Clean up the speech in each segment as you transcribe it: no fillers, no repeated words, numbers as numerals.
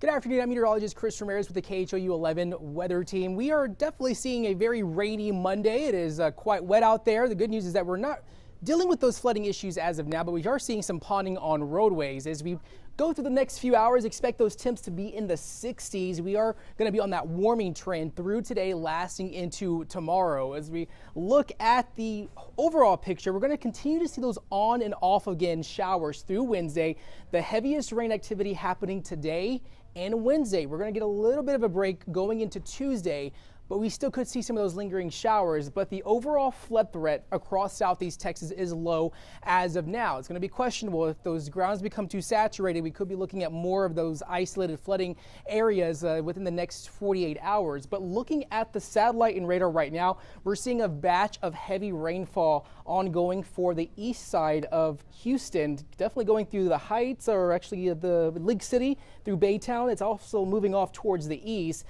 Good afternoon, I'm Meteorologist Chris Ramirez with the KHOU 11 weather team. We are definitely seeing a very rainy Monday. It is quite wet out there. The good news is that we're not dealing with those flooding issues as of now, but we are seeing some ponding on roadways. As we go through the next few hours, expect those temps to be in the 60s. We are going to be on that warming trend through today, lasting into tomorrow. As we look at the overall picture, we're going to continue to see those on and off again showers through Wednesday. The heaviest rain activity happening today and Wednesday. We're going to get a little bit of a break going into Tuesday, but we still could see some of those lingering showers. But the overall flood threat across southeast Texas is low as of now. It's going to be questionable if those grounds become too saturated. We could be looking at more of those isolated flooding areas within the next 48 hours. But looking at the satellite and radar right now, we're seeing a batch of heavy rainfall ongoing for the east side of Houston, definitely going through the Heights, or actually the League City through Baytown. It's also moving off towards the east.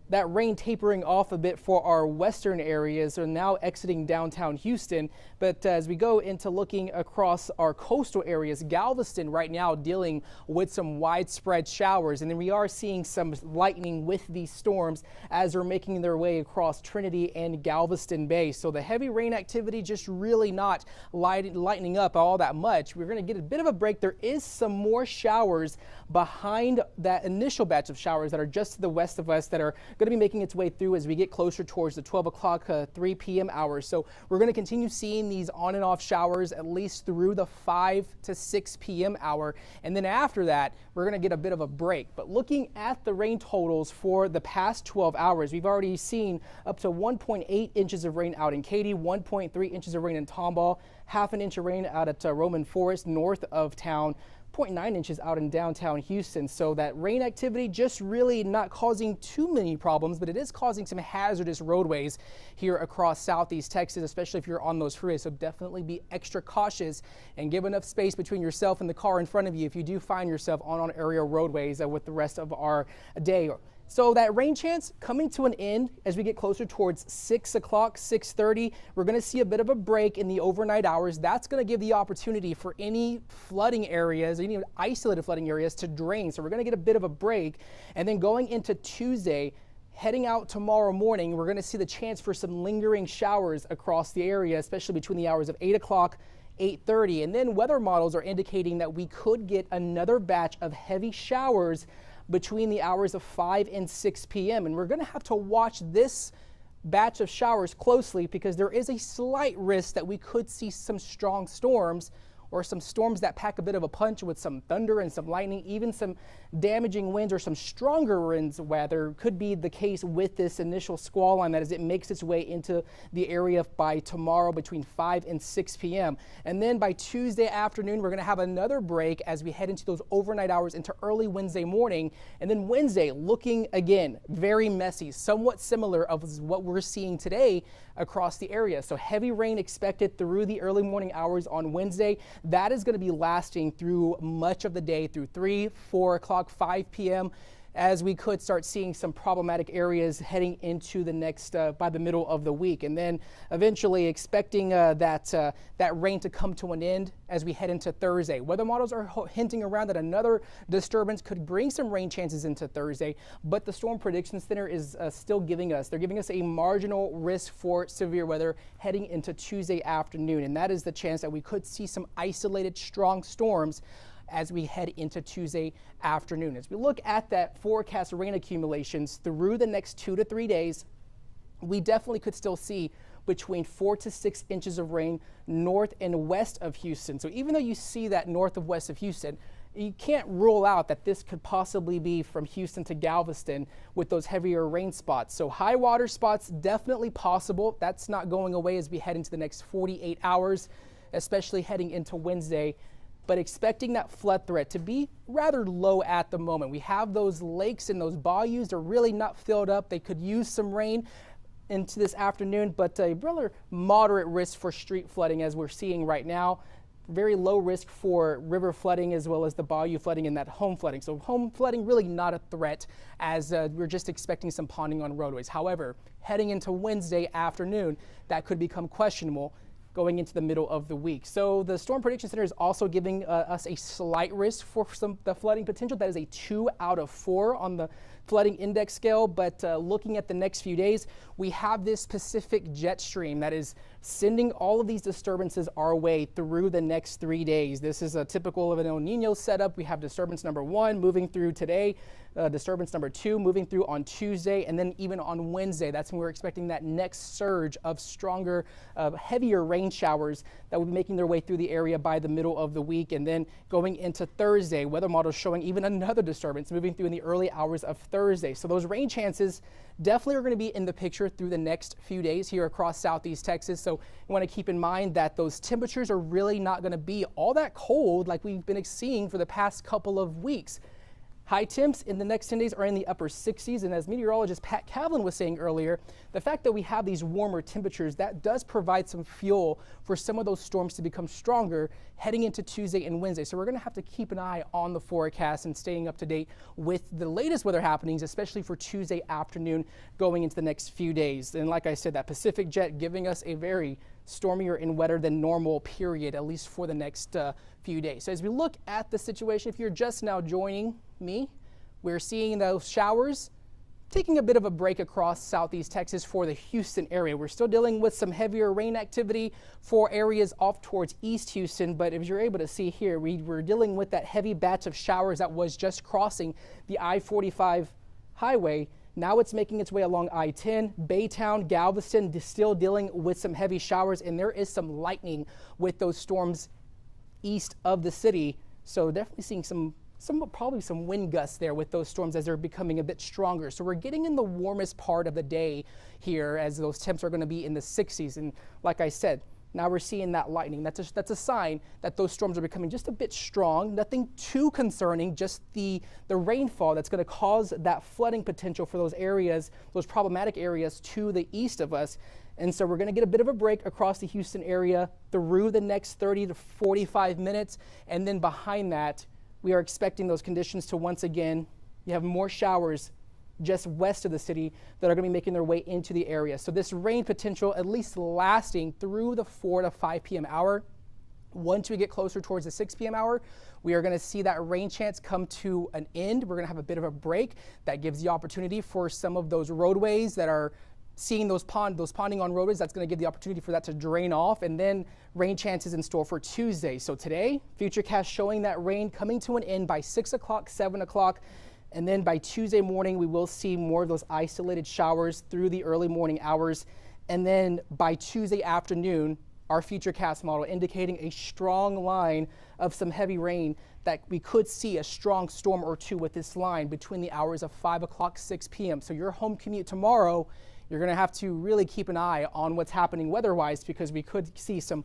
That rain tapering off a bit for our western areas are now exiting downtown Houston. But as we go into looking across our coastal areas, Galveston right now dealing with some widespread showers. And then we are seeing some lightning with these storms as they're making their way across Trinity and Galveston Bay. So the heavy rain activity just really not lightening up all that much. We're going to get a bit of a break. There is some more showers behind that initial batch of showers that are just to the west of us that are going to be making its way through as we get closer towards the 12 o'clock, 3 p.m. hours. So we're going to continue seeing these on and off showers at least through the 5 to 6 p.m. hour. And then after that, we're going to get a bit of a break. But looking at the rain totals for the past 12 hours, we've already seen up to 1.8 inches of rain out in Katy, 1.3 inches of rain in Tomball, half an inch of rain out at Roman Forest north of town, 0.9 inches out in downtown Houston. So that rain activity just really not causing too many problems, but it is causing some hazardous roadways here across southeast Texas, especially if you're on those freeways. So definitely be extra cautious and give enough space between yourself and the car in front of you if you do find yourself on area roadways with the rest of our day. So that rain chance coming to an end as we get closer towards 6 o'clock, 6:30. We're going to see a bit of a break in the overnight hours. That's going to give the opportunity for any flooding areas, any isolated flooding areas to drain. So we're going to get a bit of a break. And then going into Tuesday, heading out tomorrow morning, we're going to see the chance for some lingering showers across the area, especially between the hours of 8 o'clock, 8:30. And then weather models are indicating that we could get another batch of heavy showers between the hours of 5 and 6 p.m. And we're going to have to watch this batch of showers closely because there is a slight risk that we could see some strong storms or some storms that pack a bit of a punch with some thunder and some lightning, even some damaging winds or some stronger winds. Weather could be the case with this initial squall line that as it makes its way into the area by tomorrow between 5 and 6 p.m. And then by Tuesday afternoon, we're going to have another break as we head into those overnight hours into early Wednesday morning. And then Wednesday looking again very messy, somewhat similar of what we're seeing today across the area. So heavy rain expected through the early morning hours on Wednesday. That is going to be lasting through much of the day through 3, 4 o'clock, 5 p.m. as we could start seeing some problematic areas heading into the next by the middle of the week. And then eventually expecting that rain to come to an end as we head into Thursday. Weather models are hinting around that another disturbance could bring some rain chances into Thursday, but the Storm Prediction Center is still giving us a marginal risk for severe weather heading into Tuesday afternoon. And that is the chance that we could see some isolated strong storms as we head into Tuesday afternoon. As we look at that forecast rain accumulations through the next 2 to 3 days, we definitely could still see between 4 to 6 inches of rain north and west of Houston. So even though you see that north of west of Houston, you can't rule out that this could possibly be from Houston to Galveston with those heavier rain spots. So high water spots definitely possible. That's not going away as we head into the next 48 hours, especially heading into Wednesday. But expecting that flood threat to be rather low at the moment. We have those lakes and those bayous are really not filled up. They could use some rain into this afternoon, but a rather moderate risk for street flooding as we're seeing right now. Very low risk for river flooding as well as the bayou flooding and that home flooding. So home flooding really not a threat as we're just expecting some ponding on roadways. However, heading into Wednesday afternoon, that could become questionable. going into the middle of the week. So the Storm Prediction Center is also giving us a slight risk for the flooding potential. That is a 2 out of 4 on the flooding index scale. But looking at the next few days, we have this Pacific jet stream that is sending all of these disturbances our way through the next 3 days. This is a typical of an El Nino setup. We have disturbance number 1 moving through today, disturbance number 2 moving through on Tuesday, and then even on Wednesday. That's when we're expecting that next surge of stronger, heavier rain showers that will be making their way through the area by the middle of the week. And then going into Thursday, weather models showing even another disturbance moving through in the early hours of Thursday. So those rain chances definitely are going to be in the picture through the next few days here across southeast Texas. So you want to keep in mind that those temperatures are really not going to be all that cold like we've been seeing for the past couple of weeks. High temps in the next 10 days are in the upper 60s, and as meteorologist Pat Kavlin was saying earlier, the fact that we have these warmer temperatures, that does provide some fuel for some of those storms to become stronger heading into Tuesday and Wednesday. So we're going to have to keep an eye on the forecast and staying up to date with the latest weather happenings, especially for Tuesday afternoon going into the next few days. And like I said, that Pacific jet giving us a very stormier and wetter than normal period, at least for the next few days. So as we look at the situation, if you're just now joining me, we're seeing those showers taking a bit of a break across southeast Texas for the Houston area. We're still dealing with some heavier rain activity for areas off towards East Houston, but as you're able to see here, we were dealing with that heavy batch of showers that was just crossing the I-45 highway. Now it's making its way along I-10, Baytown, Galveston, still dealing with some heavy showers, and there is some lightning with those storms east of the city. So definitely seeing probably some wind gusts there with those storms as they're becoming a bit stronger. So we're getting in the warmest part of the day here as those temps are going to be in the 60s. And like I said, now we're seeing that lightning. That's a sign that those storms are becoming just a bit strong. Nothing too concerning, just the rainfall that's going to cause that flooding potential for those areas, those problematic areas to the east of us. And so we're going to get a bit of a break across the Houston area through the next 30 to 45 minutes. And then behind that, we are expecting those conditions to once again, you have more showers just west of the city that are going to be making their way into the area. So this rain potential at least lasting through the 4 to 5 p.m. hour. Once we get closer towards the 6 p.m. hour, we are going to see that rain chance come to an end. We're going to have a bit of a break. That gives the opportunity for some of those roadways that are seeing those ponding on roadways. That's going to give the opportunity for that to drain off, and then rain chances in store for Tuesday. So today, futurecast showing that rain coming to an end by 6 o'clock, 7 o'clock. And then by Tuesday morning, we will see more of those isolated showers through the early morning hours. And then by Tuesday afternoon, our futurecast model indicating a strong line of some heavy rain that we could see a strong storm or two with this line between the hours of 5 o'clock, 6 p.m. So your home commute tomorrow, you're going to have to really keep an eye on what's happening weather-wise, because we could see some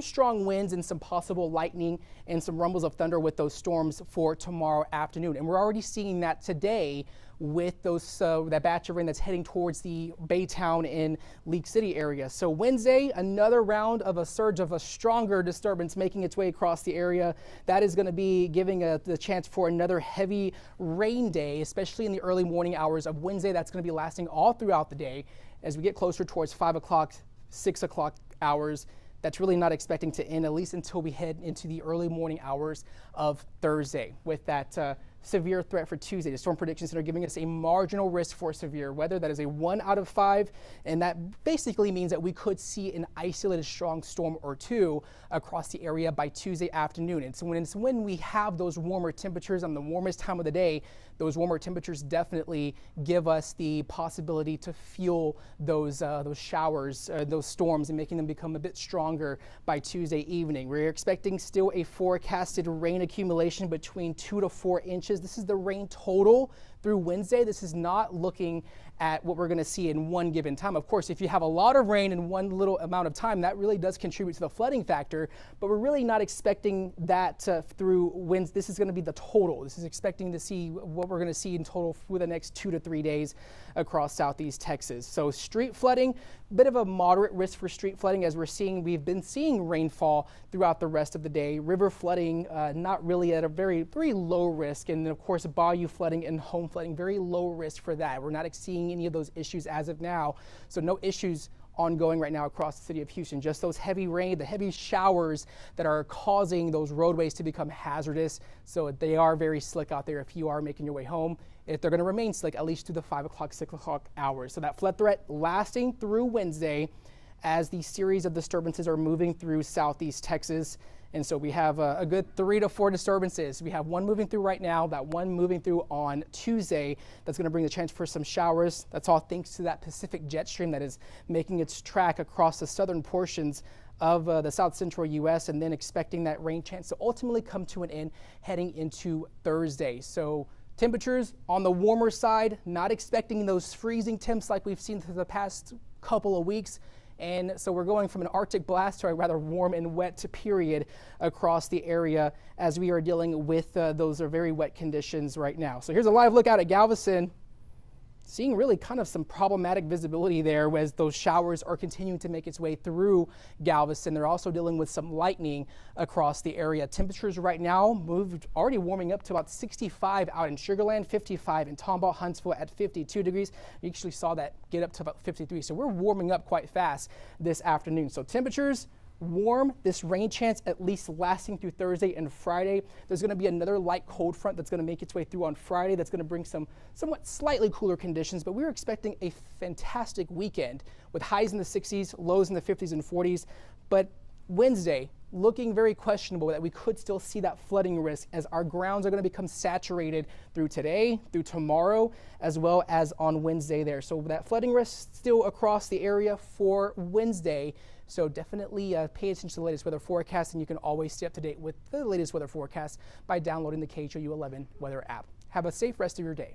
strong winds and some possible lightning and some rumbles of thunder with those storms for tomorrow afternoon. And we're already seeing that today with those that batch of rain that's heading towards the Baytown and Leak City area. So Wednesday, another round of a surge of a stronger disturbance making its way across the area. That is going to be giving the chance for another heavy rain day, especially in the early morning hours of Wednesday. That's going to be lasting all throughout the day as we get closer towards 5 o'clock, 6 o'clock hours. That's really not expecting to end, at least until we head into the early morning hours of Thursday with that severe threat for Tuesday. The Storm Prediction Center giving us a marginal risk for severe weather. That is a 1 out of 5, and that basically means that we could see an isolated strong storm or two across the area by Tuesday afternoon. And so when we have those warmer temperatures on the warmest time of the day, those warmer temperatures definitely give us the possibility to fuel those showers, those storms, and making them become a bit stronger by Tuesday evening. We're expecting still a forecasted rain accumulation between 2 to 4 inches. This is the rain total through Wednesday. This is not looking at what we're going to see in one given time. Of course, if you have a lot of rain in one little amount of time, that really does contribute to the flooding factor, but we're really not expecting that through winds. This is going to be the total. This is expecting to see what we're going to see in total for the next 2 to 3 days across southeast Texas. So street flooding, bit of a moderate risk for street flooding as we've been seeing rainfall throughout the rest of the day. River flooding, not really at a very, very low risk. And then of course, bayou flooding and home flooding, very low risk for that. We're not seeing any of those issues as of now. So no issues ongoing right now across the city of Houston. Just those heavy rain, the heavy showers that are causing those roadways to become hazardous. So they are very slick out there if you are making your way home. If they're going to remain slick at least through the 5 o'clock, 6 o'clock hours. So that flood threat lasting through Wednesday as the series of disturbances are moving through southeast Texas. And so we have a good 3 to 4 disturbances. We have one moving through right now, that one moving through on Tuesday. That's going to bring the chance for some showers. That's all thanks to that Pacific jet stream that is making its track across the southern portions of the south central U.S. and then expecting that rain chance to ultimately come to an end heading into Thursday. So temperatures on the warmer side, not expecting those freezing temps like we've seen for the past couple of weeks. And so we're going from an Arctic blast to a rather warm and wet period across the area as we are dealing with those very wet conditions right now. So here's a live look out at Galveston. Seeing really kind of some problematic visibility there as those showers are continuing to make its way through Galveston. They're also dealing with some lightning across the area. Temperatures right now already warming up to about 65 out in Sugar Land, 55 in Tomball, Huntsville at 52 degrees. You actually saw that get up to about 53. So we're warming up quite fast this afternoon. So temperatures warm, this rain chance at least lasting through Thursday and Friday. There's going to be another light cold front that's going to make its way through on Friday. That's going to bring some somewhat slightly cooler conditions, but we're expecting a fantastic weekend with highs in the 60s, lows in the 50s and 40s. But Wednesday looking very questionable, that we could still see that flooding risk as our grounds are going to become saturated through today, through tomorrow, as well as on Wednesday there. So that flooding risk still across the area for Wednesday. So definitely pay attention to the latest weather forecast, and you can always stay up to date with the latest weather forecast by downloading the KHOU 11 weather app. Have a safe rest of your day.